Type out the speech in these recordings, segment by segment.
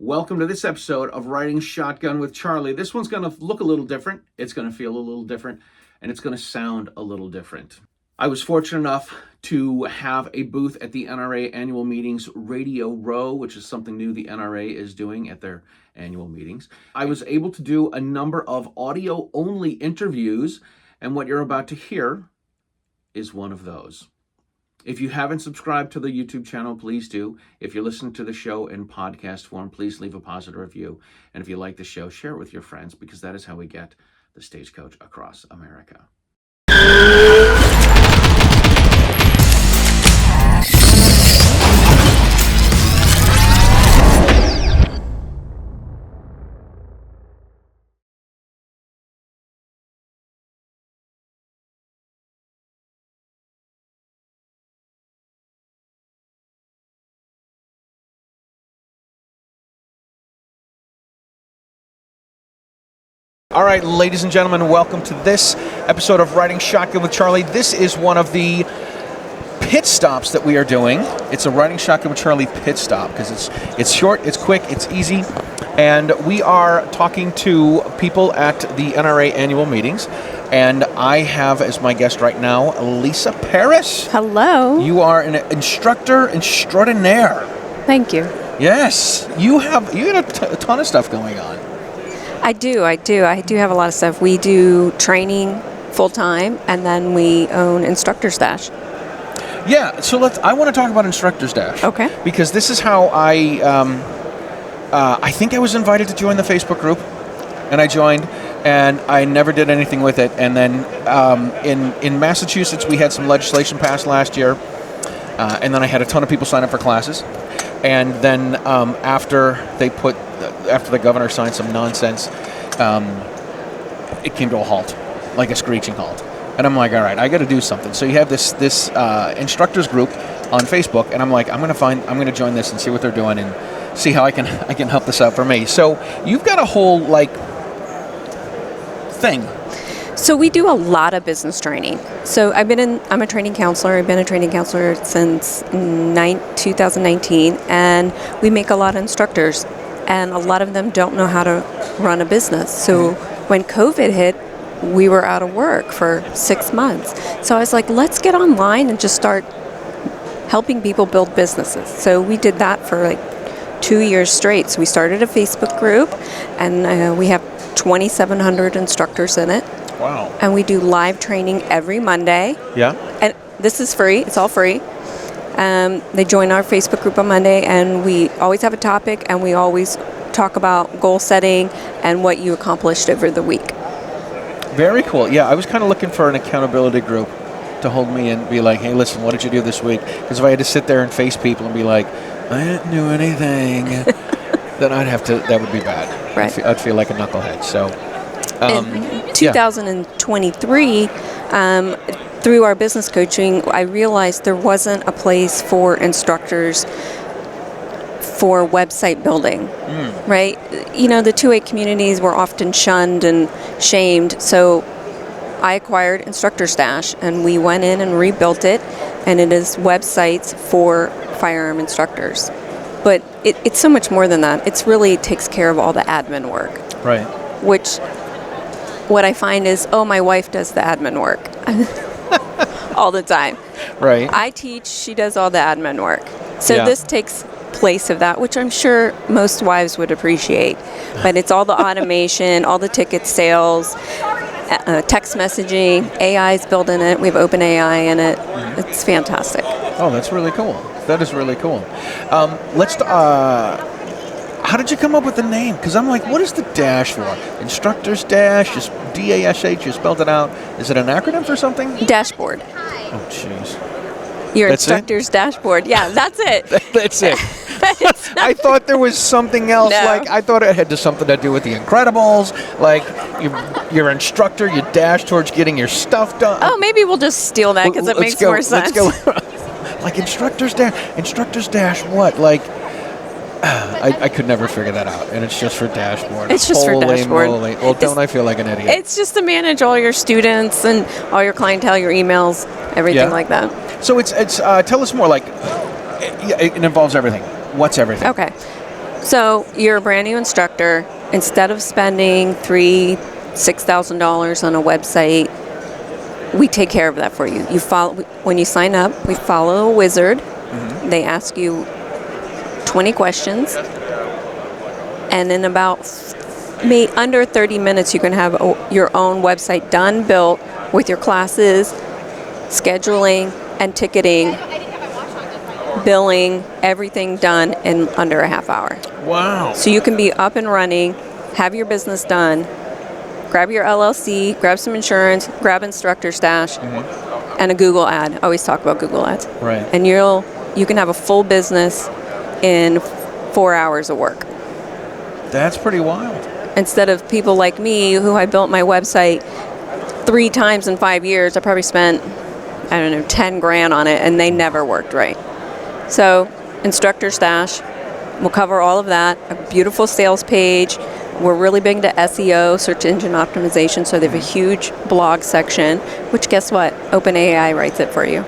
Welcome to this episode of Riding Shotgun with Charlie. This one's going to look a little different, it's going to feel a little different, and it's going to sound a little different. I was fortunate enough to have a booth at the NRA annual meetings Radio Row, which is something new the NRA is doing at their annual meetings. I was able to do a number of audio-only interviews, and what you're about to hear is one of those. If you haven't subscribed to the YouTube channel, please do. If you're listening to the show in podcast form, please leave a positive review. And if you like the show, share it with your friends, because that is how we get the Stagecoach across America. All right, ladies and gentlemen, welcome to this episode of Riding Shotgun with Charlie. This is one of the pit stops that we are doing. It's a Riding Shotgun with Charlie pit stop because it's short, it's quick, it's easy, and we are talking to people at the NRA annual meetings. And I have as my guest right now, Lisa Paris. Hello. You are an instructor extraordinaire. Thank you. Yes, you got a ton of stuff going on. I do have a lot of stuff. We do training full-time, and then we own Instructor's Dash. Yeah, so I want to talk about Instructor's Dash. Okay. Because this is how I think I was invited to join the Facebook group, and I joined, and I never did anything with it. And then in Massachusetts, we had some legislation passed last year, and then I had a ton of people sign up for classes. And then after the governor signed some nonsense, it came to a halt, like a screeching halt. And I'm like, all right, I got to do something. So you have this instructors group on Facebook, and I'm like, I'm going to join this and see what they're doing and see how I can help this out for me. So you've got a whole thing. So we do a lot of business training. So I'm a training counselor. I've been a training counselor since 2019, and we make a lot of instructors, and a lot of them don't know how to run a business. So when COVID hit, we were out of work for 6 months. So I was like, let's get online and just start helping people build businesses. So we did that for 2 years straight. So we started a Facebook group, and we have 2,700 instructors in it. Wow. And we do live training every Monday. Yeah. And this is free. It's all free. They join our Facebook group on Monday, and we always have a topic, and we always talk about goal setting and what you accomplished over the week. Very cool. Yeah, I was kind of looking for an accountability group to hold me and be like, hey, listen, what did you do this week? Because if I had to sit there and face people and be like, I didn't do anything, then that would be bad. Right. I'd feel like a knucklehead. So, in 2023, through our business coaching, I realized there wasn't a place for instructors for website building, right? You know, the 2A communities were often shunned and shamed, so I acquired Instructor's Dash, and we went in and rebuilt it, and it is websites for firearm instructors. But it's so much more than that. It really takes care of all the admin work. Right. Which, what I find is, my wife does the admin work all the time. Right. I teach, she does all the admin work. So Yeah. this takes place of that, which I'm sure most wives would appreciate. But it's all the automation, all the ticket sales, text messaging, AI is built in it. We have open AI in it. It's fantastic. Oh, that's really cool. That is really cool. How did you come up with the name? Because I'm like, what is the dash for? Instructor's Dash, just D-A-S-H, you spelled it out. Is it an acronym for something? Dashboard. Oh, jeez. Your That's instructor's dashboard. Yeah, that's it. That's it. I thought there was something else. No. I thought it had something to do with the Incredibles. Your instructor, you dash towards getting your stuff done. Oh, maybe we'll just steal that because it makes more sense. Let's go. Instructor's Dash, what? I could never figure that out, and it's just for dashboard. It's just for dashboard. Moly. Well, don't I feel like an idiot? It's just to manage all your students and all your clientele, your emails, everything like that. So it's tell us more. It involves everything. What's everything? Okay. So you're a brand new instructor. Instead of spending $6,000 on a website, we take care of that for you. When you sign up, we follow a wizard. Mm-hmm. They ask you 20 questions, and in about under 30 minutes, you can have your own website done, built with your classes, scheduling and ticketing, billing, everything done in under a half hour. Wow. So you can be up and running, have your business done, grab your LLC, grab some insurance, grab instructor stash, and a Google ad. I always talk about Google ads. Right. And you can have a full business in 4 hours of work. That's pretty wild. Instead of people like me, who I built my website 3 times in 5 years, I probably spent, I don't know, 10 grand on it, and they never worked right. So, Instructor Stash will cover all of that. A beautiful sales page. We're really big into SEO, search engine optimization, so they have a huge blog section, which guess what? OpenAI writes it for you.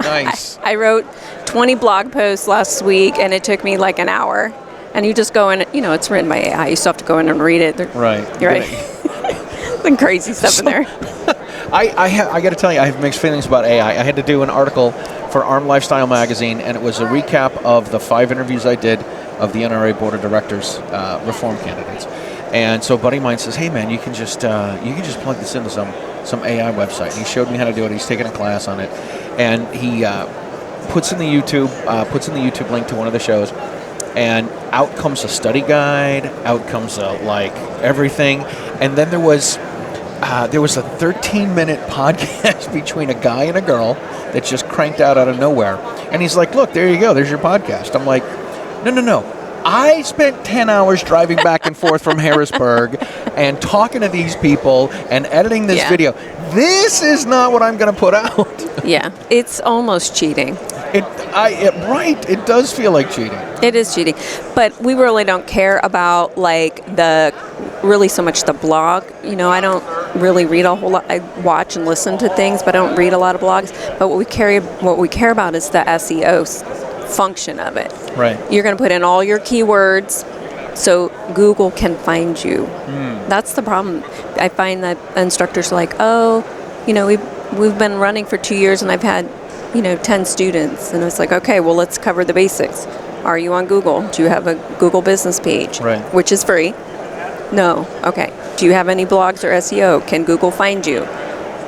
Nice. I wrote 20 blog posts last week, and it took me like an hour. And you just go in, it's written by AI. You still have to go in and read it. Right. You're right. Some crazy stuff in there. I got to tell you, I have mixed feelings about AI. I had to do an article for Arm Lifestyle magazine, and it was a recap of the 5 interviews I did of the NRA Board of Directors reform candidates. And so a buddy of mine says, "Hey man, you can just plug this into some AI website." And he showed me how to do it. He's taken a class on it, and he puts in the YouTube link to one of the shows. And out comes a study guide, out comes everything. And then there was a 13-minute podcast between a guy and a girl that just cranked out of nowhere. And he's like, "Look, there you go, there's your podcast." I'm like, no. I spent 10 hours driving back and forth from Harrisburg and talking to these people and editing this video. This is not what I'm going to put out. Yeah, it's almost cheating. It does feel like cheating. It is cheating, but we really don't care about so much the blog. I don't really read a whole lot. I watch and listen to things, but I don't read a lot of blogs. But what we care about is the SEO function of it. Right. You're going to put in all your keywords so Google can find you. That's the problem. I find that instructors are like, we've been running for 2 years and I've had 10 students. And it's like, okay, well, let's cover the basics. Are you on Google? Do you have a Google business page? Right. Which is free? No. Okay. Do you have any blogs or SEO? Can Google find you?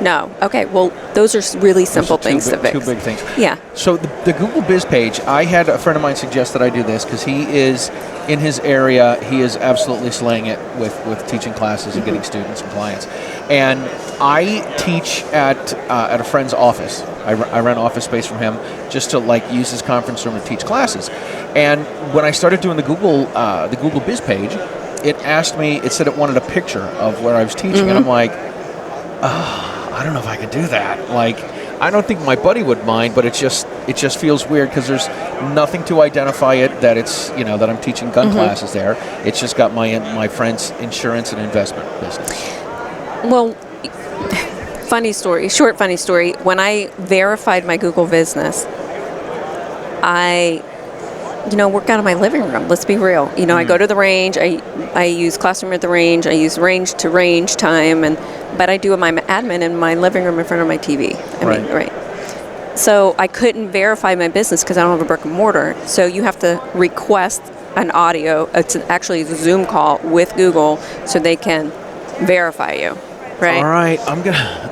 No. Okay. Well, those are really simple things to fix. 2 big things. Yeah. So the Google Biz page, I had a friend of mine suggest that I do this because he is, in his area, he is absolutely slaying it with teaching classes and getting students and clients. And I teach at a friend's office. I rent office space from him just to use his conference room to teach classes. And when I started doing the Google Biz page, it said it wanted a picture of where I was teaching, and I'm like, I don't know if I could do that. I don't think my buddy would mind, but it just feels weird because there's nothing to identify it that it's that I'm teaching gun classes there. It's just got my friend's insurance and investment business. Well, short funny story. When I verified my Google business, I work out of my living room. Let's be real. I go to the range. I use Classroom at the Range. I use range to range time, but I do my admin in my living room in front of my TV. Right. So I couldn't verify my business because I don't have a brick and mortar. So you have to request an audio. It's actually a Zoom call with Google so they can verify you. Right. All right. I'm gonna.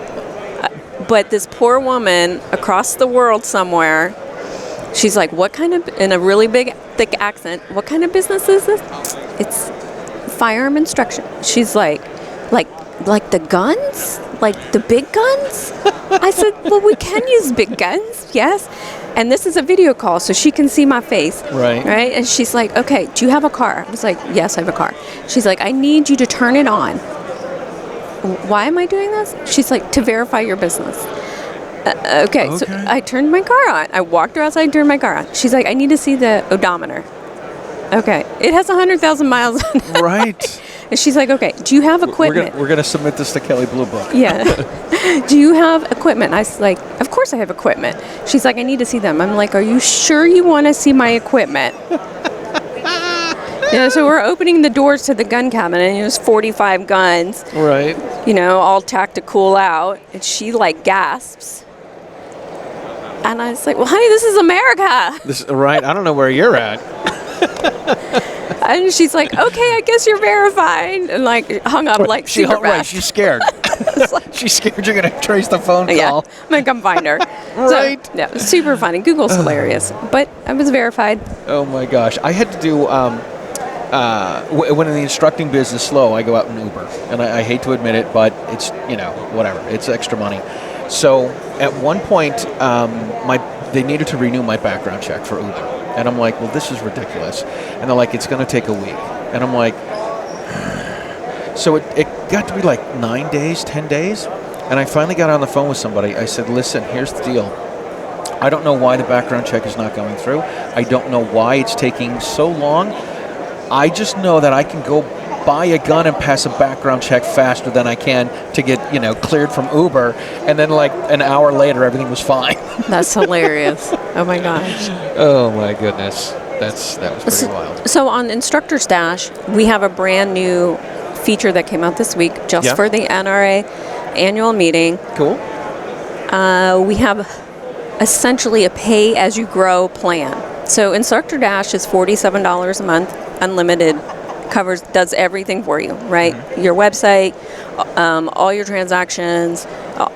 But this poor woman across the world somewhere. She's like, in a really big, thick accent, what kind of business is this? It's firearm instruction. She's like the guns? Like the big guns? I said, well, we can use big guns, yes. And this is a video call, so she can see my face. Right. Right? And she's like, okay, do you have a car? I was like, yes, I have a car. She's like, I need you to turn it on. Why am I doing this? She's like, to verify your business. Okay, so I turned my car on. I walked her outside and turned my car on. She's like, I need to see the odometer. Okay, it has 100,000 miles on it. Right. And she's like, okay, do you have equipment? We're gonna submit this to Kelly Blue Book. Yeah. Do you have equipment? I was like, of course I have equipment. She's like, I need to see them. I'm like, are you sure you want to see my equipment? Yeah, so we're opening the doors to the gun cabinet, and there's 45 guns, Right. all tacked to cool out, and she like gasps. And I was like, well, honey, this is America. Right. I don't know where you're at. And she's like, okay, I guess you're verified. And like hung up like super Right. fast. She's scared. She's scared you're going to trace the phone call. Yeah, I'm going to come find her. Right. So, yeah, super funny. Google's hilarious. But I was verified. Oh my gosh. I had to do, when the instructing biz is slow, I go out in Uber. And I hate to admit it, but it's, whatever. It's extra money. So at one point, they needed to renew my background check for Uber. And I'm like, well, this is ridiculous. And they're like, it's going to take a week. And I'm like, so it got to be like 9 days, 10 days. And I finally got on the phone with somebody. I said, listen, here's the deal. I don't know why the background check is not going through. I don't know why it's taking so long. I just know that I can go buy a gun and pass a background check faster than I can to get, cleared from Uber. And then like an hour later, everything was fine. That's hilarious. Oh my gosh. Oh my goodness. That was pretty wild. So on Instructor Stash, we have a brand new feature that came out this week just for the NRA annual meeting. Cool. We have essentially a pay-as-you-grow plan. So Instructor Dash is $47 a month, unlimited, does everything for you, right? Mm-hmm. Your website, all your transactions,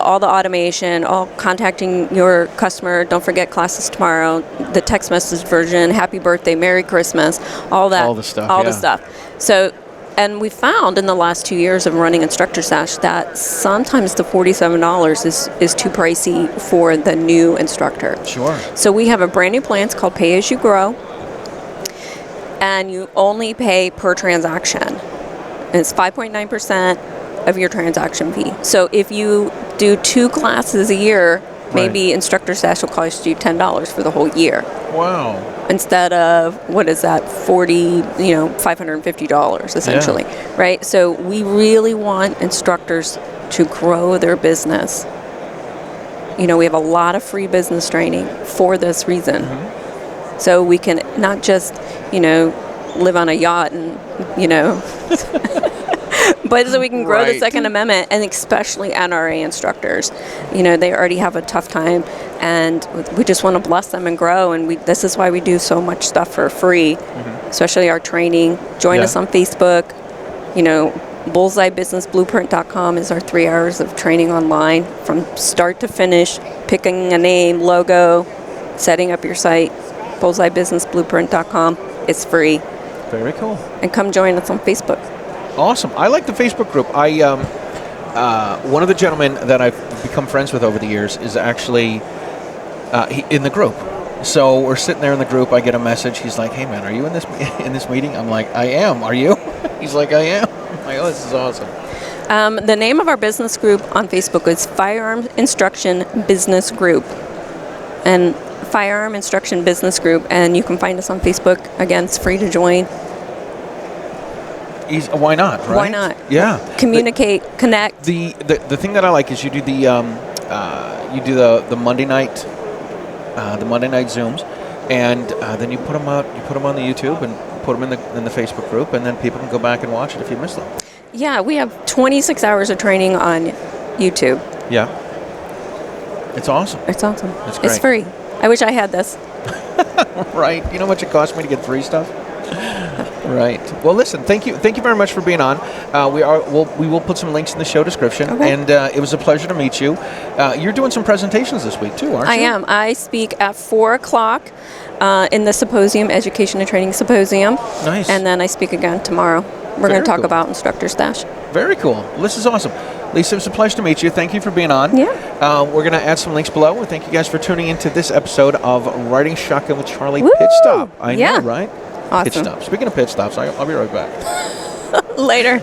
all the automation, all contacting your customer. Don't forget classes tomorrow. The text message version, happy birthday, Merry Christmas, all that. All the stuff. All the stuff. So, and we found in the last 2 years of running Instructor Stash that sometimes the $47 is too pricey for the new instructor. Sure. So we have a brand new plan. It's called Pay As You Grow. And you only pay per transaction. And it's 5.9% of your transaction fee. So if you do 2 classes a year, maybe Instructor Stash will cost you $10 for the whole year. Wow. Instead of, what is that, $550 essentially, right? So we really want instructors to grow their business. We have a lot of free business training for this reason. Mm-hmm. So we can not just, live on a yacht and, but so we can grow the Second Amendment, and especially NRA instructors. They already have a tough time, and we just want to bless them and grow, and this is why we do so much stuff for free, especially our training. Join us on Facebook. BullseyeBusinessBlueprint.com is our 3 hours of training online from start to finish, picking a name, logo, setting up your site. BullseyeBusinessBlueprint.com. It's free. Very cool. And come join us on Facebook. Awesome. I like the Facebook group. One of the gentlemen that I've become friends with over the years is actually in the group. So we're sitting there in the group. I get a message. He's like, "Hey man, are you in this meeting?" I'm like, "I am. Are you?" He's like, "I am." I'm like, "Oh, this is awesome." The name of our business group on Facebook is Firearm Instruction Business Group, and Firearm Instruction Business Group, and you can find us on Facebook. Again, it's free to join. Why not? Right? Why not? Yeah. Communicate, connect. The thing that I like is you do the Monday night Zooms, and then you put them out. You put them on the YouTube and put them in the Facebook group, and then people can go back and watch it if you missed them. Yeah, we have 26 hours of training on YouTube. Yeah. It's awesome. It's awesome. It's great. It's free. I wish I had this. Right. You know how much it cost me to get free stuff? Right. Well, listen. Thank you very much for being on. We will put some links in the show description. Okay. And it was a pleasure to meet you. You're doing some presentations this week too, aren't you? I am. I speak at 4:00 in the Symposium, Education and Training Symposium. Nice. And then I speak again tomorrow. We're going to talk about Instructor Stash. Very cool. This is awesome. Lisa, it was a pleasure to meet you. Thank you for being on. Yeah. We're going to add some links below. And thank you guys for tuning into this episode of Riding Shotgun with Charlie Woo! Pit Stop. I know, right? Awesome. Pit Stop. Speaking of pit stops, I'll be right back. Later.